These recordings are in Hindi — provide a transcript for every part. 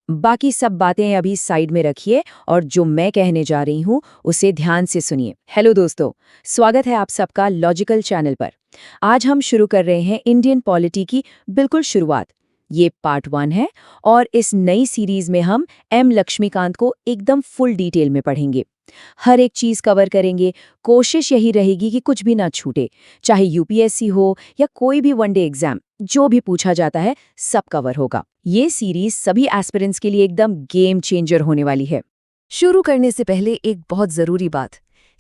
बाकी सब बातें अभी साइड में रखिए और जो मैं कहने जा रही हूँ उसे ध्यान से सुनिए। हेलो दोस्तों, स्वागत है आप सबका लॉजिकल चैनल पर। आज हम शुरू कर रहे हैं इंडियन पॉलिटी की बिल्कुल शुरुआत। ये पार्ट 1 है और इस नई सीरीज में हम एम लक्ष्मीकांत को एकदम फुल डिटेल में पढ़ेंगे। हर एक चीज कवर करेंगे। कोशिश यही रहेगी कि कुछ भी ना छूटे, चाहे यूपीएससी हो या कोई भी वनडे एग्जाम, जो भी पूछा जाता है सब कवर होगा। ये सीरीज सभी एस्पिरेंट्स के लिए एकदम गेम चेंजर होने वाली है। शुरू करने से पहले एक बहुत जरूरी बात।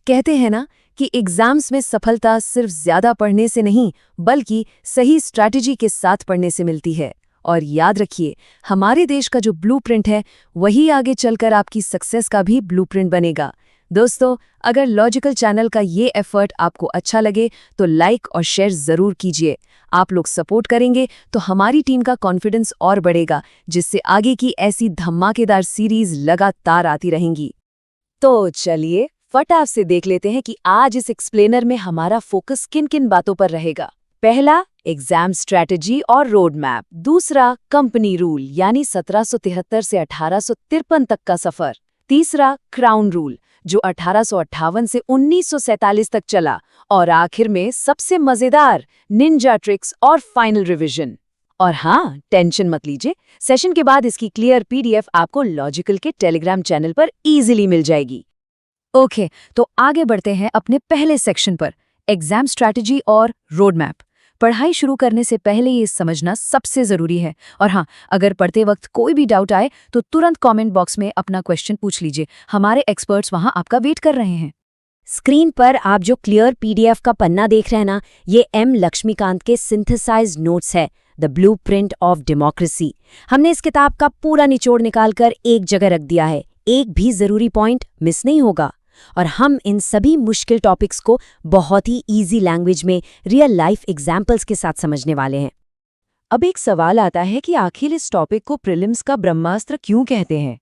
कहते हैं ना कि एग्जाम्स में सफलता सिर्फ ज्यादा पढ़ने से नहीं बल्कि सही स्ट्रैटेजी के साथ पढ़ने से मिलती है। और याद रखिए, हमारे देश का जो ब्लूप्रिंट है वही आगे चलकर आपकी सक्सेस का भी ब्लूप्रिंट बनेगा। दोस्तों, अगर लॉजिकल चैनल का ये एफर्ट आपको अच्छा लगे तो लाइक और शेयर जरूर कीजिए। आप लोग सपोर्ट करेंगे तो हमारी टीम का कॉन्फिडेंस और बढ़ेगा, जिससे आगे की ऐसी धमाकेदार सीरीज लगातार आती रहेंगी। तो चलिए फटाफट से देख लेते हैं कि आज इस एक्सप्लेनर में हमारा फोकस किन किन बातों पर रहेगा। पहला, एग्जाम स्ट्रैटेजी और रोड मैप। दूसरा, कंपनी रूल यानी 1773 से 1853 तक का सफर। तीसरा, क्राउन रूल जो 1858 से 1947 तक चला। और आखिर में सबसे मजेदार, निंजा ट्रिक्स और फाइनल रिवीजन। और हाँ, टेंशन मत लीजिए, सेशन के बाद इसकी क्लियर पीडीएफ आपको लॉजिकल के टेलीग्राम चैनल पर इजीली मिल जाएगी। ओके, तो आगे बढ़ते हैं अपने पहले सेक्शन पर, एग्जाम स्ट्रैटेजी और रोड मैप। पढ़ाई शुरू करने से पहले ये समझना सबसे जरूरी है। और हाँ, अगर पढ़ते वक्त कोई भी डाउट आए तो तुरंत कमेंट बॉक्स में अपना क्वेश्चन पूछ लीजिए, हमारे एक्सपर्ट्स वहां आपका वेट कर रहे हैं। स्क्रीन पर आप जो क्लियर पीडीएफ का पन्ना देख रहे हैं ना, ये एम लक्ष्मीकांत के सिंथेसाइज्ड नोट्स है, द ब्लूप्रिंट ऑफ डेमोक्रेसी। हमने इस किताब का पूरा निचोड़ निकालकर एक जगह रख दिया है, एक भी जरूरी पॉइंट मिस नहीं होगा। और हम इन सभी मुश्किल टॉपिक्स को बहुत ही इजी लैंग्वेज में रियल लाइफ एग्जाम्पल्स के साथ समझने वाले हैं। अब एक सवाल आता है कि आखिर इस टॉपिक को प्रीलिम्स का ब्रह्मास्त्र क्यों कहते हैं।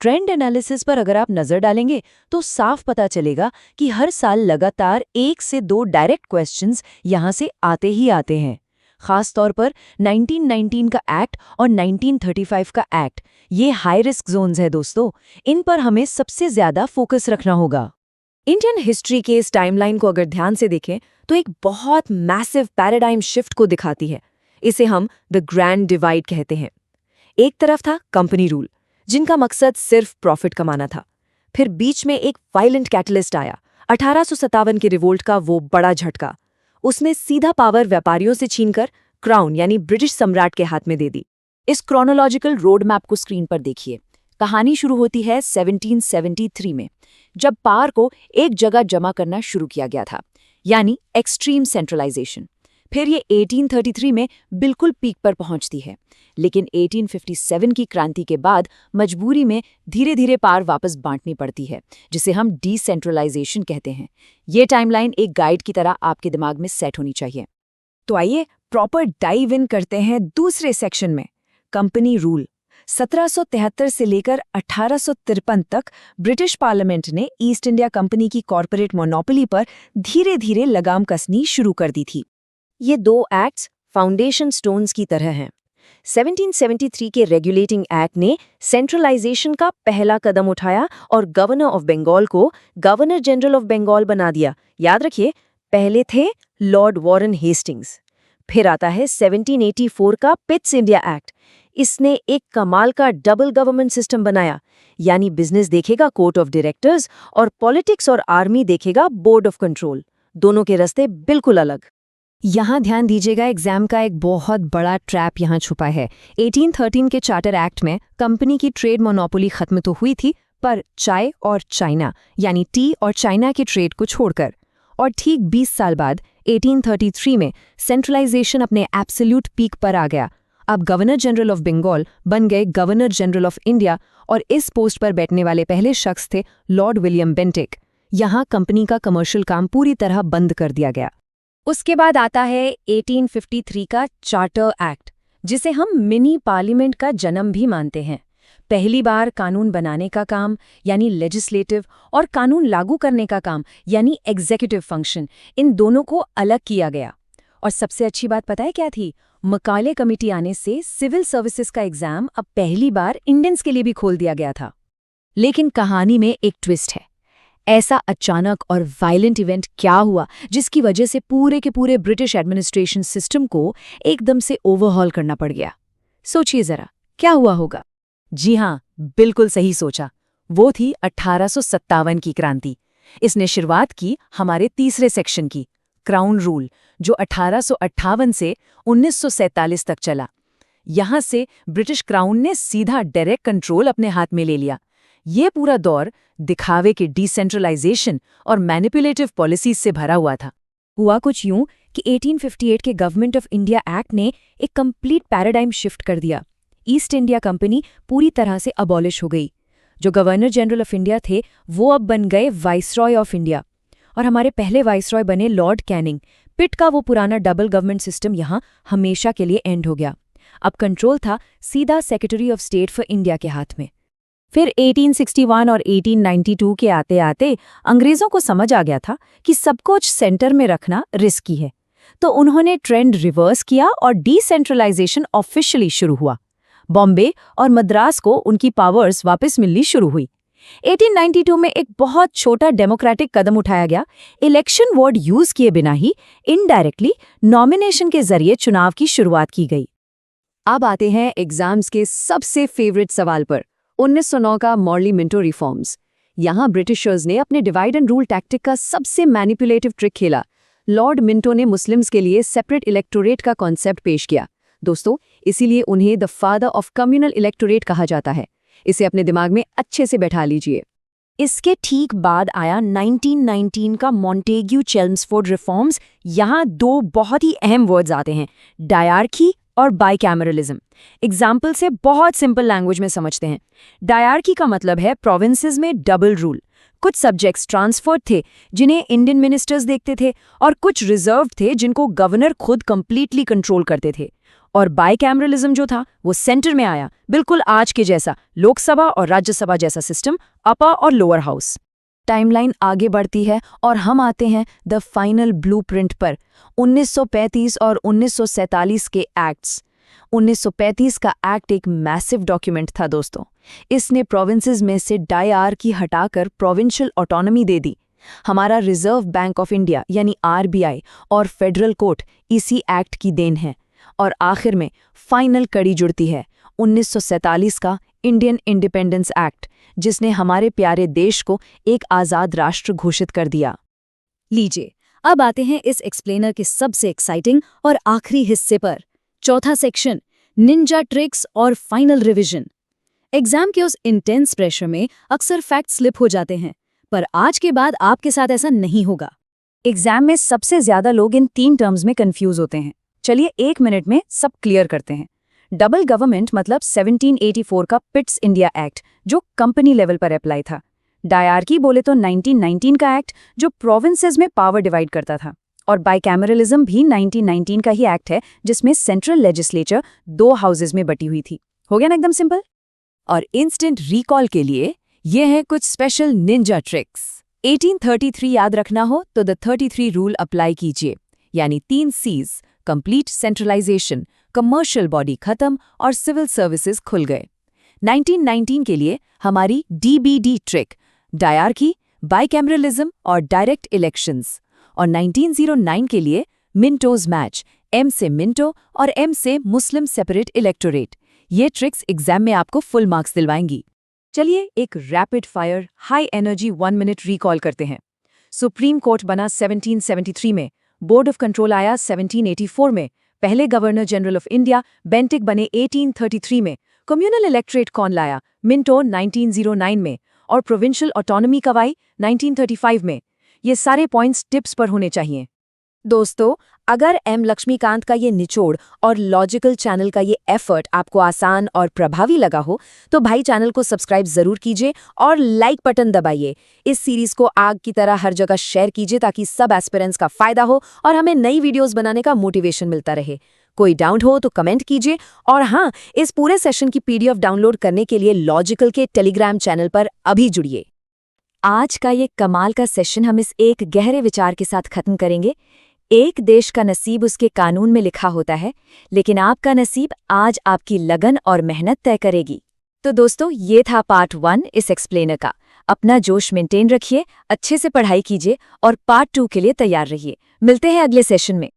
ट्रेंड एनालिसिस पर अगर आप नजर डालेंगे तो साफ पता चलेगा कि हर साल लगातार 1 से 2 डायरेक्ट क्वेश्चंस यहां से आते ही आते हैं। खास तौर पर 1919 का एक्ट और 1935 का एक्ट, ये हाई रिस्क जोन्स है दोस्तों, इन पर हमें सबसे ज्यादा फोकस रखना होगा। इंडियन हिस्ट्री के इस टाइमलाइन को अगर ध्यान से देखें तो एक बहुत मैसिव पैराडाइम शिफ्ट को दिखाती है। इसे हम द ग्रैंड डिवाइड कहते हैं। एक तरफ था कंपनी रूल, जिनका मकसद सिर्फ प्रॉफिट कमाना था। फिर बीच में एक वायलेंट कैटलिस्ट आया, 1857 के रिवोल्ट का वो बड़ा झटका। उसने सीधा पावर व्यापारियों से छीनकर क्राउन यानी ब्रिटिश सम्राट के हाथ में दे दी। इस क्रोनोलॉजिकल रोड मैप को स्क्रीन पर देखिए। कहानी शुरू होती है 1773 में, जब पावर को एक जगह जमा करना शुरू किया गया था, यानी एक्सट्रीम सेंट्रलाइजेशन। फिर ये 1833 में बिल्कुल पीक पर पहुंचती है, लेकिन 1857 की क्रांति के बाद मजबूरी में धीरे धीरे पावर वापस बांटनी पड़ती है, जिसे हम डिसेंट्रलाइजेशन कहते हैं। ये टाइमलाइन एक गाइड की तरह आपके दिमाग में सेट होनी चाहिए। तो आइए प्रॉपर डाइव इन करते हैं दूसरे सेक्शन में, कंपनी रूल। 1773 से लेकर 1853 तक ब्रिटिश पार्लियामेंट ने ईस्ट इंडिया कंपनी की कॉर्पोरेट मोनोपोली पर धीरे धीरे लगाम कसनी शुरू कर दी थी। ये 2 एक्ट्स फाउंडेशन स्टोन्स की तरह हैं। 1773 के रेगुलेटिंग एक्ट ने सेंट्रलाइजेशन का पहला कदम उठाया और गवर्नर ऑफ बंगाल को गवर्नर जनरल ऑफ बंगाल बना दिया। याद रखिए, पहले थे लॉर्ड वॉरेन हेस्टिंग्स। फिर आता है 1784 का पिट्स इंडिया एक्ट। इसने एक कमाल का डबल गवर्नमेंट सिस्टम बनाया, यानी बिजनेस देखेगा कोर्ट ऑफ डायरेक्टर्स और पॉलिटिक्स और आर्मी देखेगा बोर्ड ऑफ कंट्रोल। दोनों के रास्ते बिल्कुल अलग। यहाँ ध्यान दीजिएगा, एग्जाम का एक बहुत बड़ा ट्रैप यहाँ छुपा है। 1813 के चार्टर एक्ट में कंपनी की ट्रेड मोनोपोली खत्म तो हुई थी, पर चाय और चाइना यानी टी और चाइना के ट्रेड को छोड़कर। और ठीक 20 साल बाद 1833 में सेंट्रलाइजेशन अपने एब्सोल्यूट पीक पर आ गया। अब गवर्नर जनरल ऑफ बंगाल बन गए गवर्नर जनरल ऑफ इंडिया, और इस पोस्ट पर बैठने वाले पहले शख्स थे लॉर्ड विलियम बेंटिक। यहाँ कंपनी का कमर्शियल काम पूरी तरह बंद कर दिया गया। उसके बाद आता है 1853 का चार्टर एक्ट, जिसे हम मिनी पार्लियामेंट का जन्म भी मानते हैं। पहली बार कानून बनाने का काम यानी लेजिस्लेटिव और कानून लागू करने का काम यानी एग्जीक्यूटिव फंक्शन, इन दोनों को अलग किया गया। और सबसे अच्छी बात पता है क्या थी? मकाले कमेटी आने से सिविल सर्विसेज का एग्जाम अब पहली बार इंडियंस के लिए भी खोल दिया गया था। लेकिन कहानी में एक ट्विस्ट है। ऐसा अचानक और वायलेंट इवेंट क्या हुआ जिसकी वजह से पूरे के पूरे ब्रिटिश एडमिनिस्ट्रेशन सिस्टम को एकदम से ओवरहॉल करना पड़ गया? सोचिए जरा, क्या हुआ होगा? जी हाँ, बिल्कुल सही सोचा। वो थी 1857 की क्रांति। इसने शुरुआत की हमारे तीसरे सेक्शन की, क्राउन रूल, जो 1858 से 1947 तक चला। यहां से ब्रिटिश क्राउन ने सीधा डायरेक्ट कंट्रोल अपने हाथ में ले लिया। ये पूरा दौर दिखावे के डिसेंट्रलाइजेशन और मैनिपुलेटिव पॉलिसीज से भरा हुआ था। हुआ कुछ यूं कि 1858 के गवर्नमेंट ऑफ इंडिया एक्ट ने एक कंप्लीट पैराडाइम शिफ्ट कर दिया। ईस्ट इंडिया कंपनी पूरी तरह से अबॉलिश हो गई। जो गवर्नर जनरल ऑफ इंडिया थे वो अब बन गए वाइसरॉय ऑफ इंडिया, और हमारे पहले वाइसरॉय बने लॉर्ड कैनिंग। पिट का वो पुराना डबल गवर्नमेंट सिस्टम यहाँ हमेशा के लिए एंड हो गया। अब कंट्रोल था सीधा secretary of state for India के हाथ में। फिर 1861 और 1892 के आते आते अंग्रेजों को समझ आ गया था कि सब कुछ सेंटर में रखना रिस्की है, तो उन्होंने ट्रेंड रिवर्स किया और डिसेंट्रलाइजेशन ऑफिशियली शुरू हुआ। बॉम्बे और मद्रास को उनकी पावर्स वापस मिलनी शुरू हुई। 1892 में एक बहुत छोटा डेमोक्रेटिक कदम उठाया गया। इलेक्शन वर्ड यूज किए बिना ही इनडायरेक्टली नॉमिनेशन के जरिए चुनाव की शुरुआत की गई। अब आते हैं एग्जाम्स के सबसे फेवरेट सवाल पर, 1909 का मॉर्ली मिंटो रिफॉर्म्स। यहाँ ब्रिटिशर्स ने अपने डिवाइड एंड रूल टैक्टिक का सबसे मैनिपुलेटिव ट्रिक खेला। लॉर्ड मिंटो ने मुस्लिम्स के लिए सेपरेट इलेक्टोरेट का कॉन्सेप्ट पेश किया। दोस्तों, इसीलिए उन्हें the father of communal electorate कहा जाता है। इसे अपने दिमाग में अच्छे से बैठा लीजिए। इसके ठीक बाद आया 1919 का मॉन्टेग्यू चेल्म्सफोर्ड रिफॉर्म्स। यहाँ दो बहुत ही अहम वर्ड्स आते हैं, डायरकी और बाइकैमरलिज्म। एग्जाम्पल से बहुत सिंपल लैंग्वेज में समझते हैं। डायरकी का मतलब है प्रोविंसेस में डबल रूल। कुछ सब्जेक्ट्स ट्रांसफर्ड थे जिन्हें इंडियन मिनिस्टर्स देखते थे, और कुछ रिजर्व थे जिनको गवर्नर खुद कंप्लीटली कंट्रोल करते थे। और बाइकैमरलिज्म जो था वो सेंटर में आया, बिल्कुल आज के जैसा, लोकसभा और राज्यसभा जैसा सिस्टम, अपर और लोअर हाउस। टाइमलाइन आगे बढ़ती है और हम आते हैं द फाइनल ब्लूप्रिंट पर, 1935 और 1947 के एक्ट्स। 1935 का एक्ट एक मैसिव डॉक्यूमेंट था दोस्तों। इसने प्रोविंसेस में से डायरकी हटाकर प्रोविंशियल ऑटोनॉमी दे दी। हमारा रिजर्व बैंक ऑफ इंडिया यानी आरबीआई और फेडरल कोर्ट इसी एक्ट की देन है। और आखिर में फाइनल कड़ी जुड़ती है 1947 का इंडियन इंडिपेंडेंस एक्ट, जिसने हमारे प्यारे देश को एक आज़ाद राष्ट्र घोषित कर दिया। लीजिए, अब आते हैं इस एक्सप्लेनर के सबसे एक्साइटिंग और आखिरी हिस्से पर, चौथा सेक्शन, निंजा ट्रिक्स और फाइनल रिवीजन। एग्जाम के उस इंटेंस प्रेशर में अक्सर फैक्ट स्लिप हो जाते हैं, पर आज के बाद आपके साथ ऐसा नहीं होगा। एग्जाम में सबसे ज्यादा लोग इन 3 टर्म्स में कंफ्यूज होते हैं। चलिए 1 मिनट में सब क्लियर करते हैं। डबल गवर्नमेंट मतलब 1784 का पिट्स इंडिया एक्ट, जो कंपनी लेवल पर अप्लाई था। डायरकी बोले तो 1919 का एक्ट, जो प्रोविंसेस में पावर डिवाइड करता था। और बाइकैमरलिज्म भी 1919 का ही एक्ट है, जिसमें सेंट्रल लेजिस्लेचर 2 हाउसेज में बटी हुई थी। हो गया ना एकदम सिंपल। और इंस्टेंट रिकॉल के लिए ये हैं कुछ स्पेशल निंजा ट्रिक्स। 1833 याद रखना हो तो द 33 रूल अप्लाई कीजिए, यानी 3 C's, complete centralisation, commercial body खत्म और सिविल सर्विसेज खुल गए। 1919 के लिए हमारी DBD ट्रिक, डायरकी, बाइकैमरलिज्म और डायरेक्ट इलेक्शंस। और 1909 के लिए मिंटोज मैच, M से मिंटो और M से मुस्लिम सेपरेट इलेक्टोरेट। ये ट्रिक्स एग्जाम में आपको फुल मार्क्स दिलवाएंगी। चलिए एक rapid fire high energy 1 minute recall करते हैं। सुप्रीम कोर्ट बना 1773 में, बोर्ड ऑफ कंट्रोल आया 1784 में, पहले governor general of India Bentinck बने 1833 में, कम्युनल इलेक्टोरेट कौन लाया, मिंटो 1909 में, और प्रोविंशियल ऑटोनॉमी कब आई, 1935 में। ये सारे पॉइंट्स टिप्स पर होने चाहिए। दोस्तों, अगर एम लक्ष्मीकांत का ये निचोड़ और लॉजिकल चैनल का ये एफर्ट आपको आसान और प्रभावी लगा हो तो भाई चैनल को सब्सक्राइब जरूर कीजिए और लाइक बटन दबाइए। इस सीरीज को आग की तरह हर जगह शेयर कीजिए ताकि सब एस्पिरेंट्स का फायदा हो और हमें नई वीडियोस बनाने का मोटिवेशन मिलता रहे। कोई डाउट हो तो कमेंट कीजिए, और हाँ, इस पूरे सेशन की PDF डाउनलोड करने के लिए लॉजिकल के टेलीग्राम चैनल पर अभी जुड़िए। आज का ये कमाल का सेशन हम इस एक गहरे विचार के साथ खत्म करेंगे एक देश का नसीब उसके कानून में लिखा होता है, लेकिन आपका नसीब आज आपकी लगन और मेहनत तय करेगी। तो दोस्तों, ये था पार्ट 1 इस एक्सप्लेनर का। अपना जोश मेंटेन रखिए, अच्छे से पढ़ाई कीजिए और पार्ट 2 के लिए तैयार रहिए। मिलते हैं अगले सेशन में।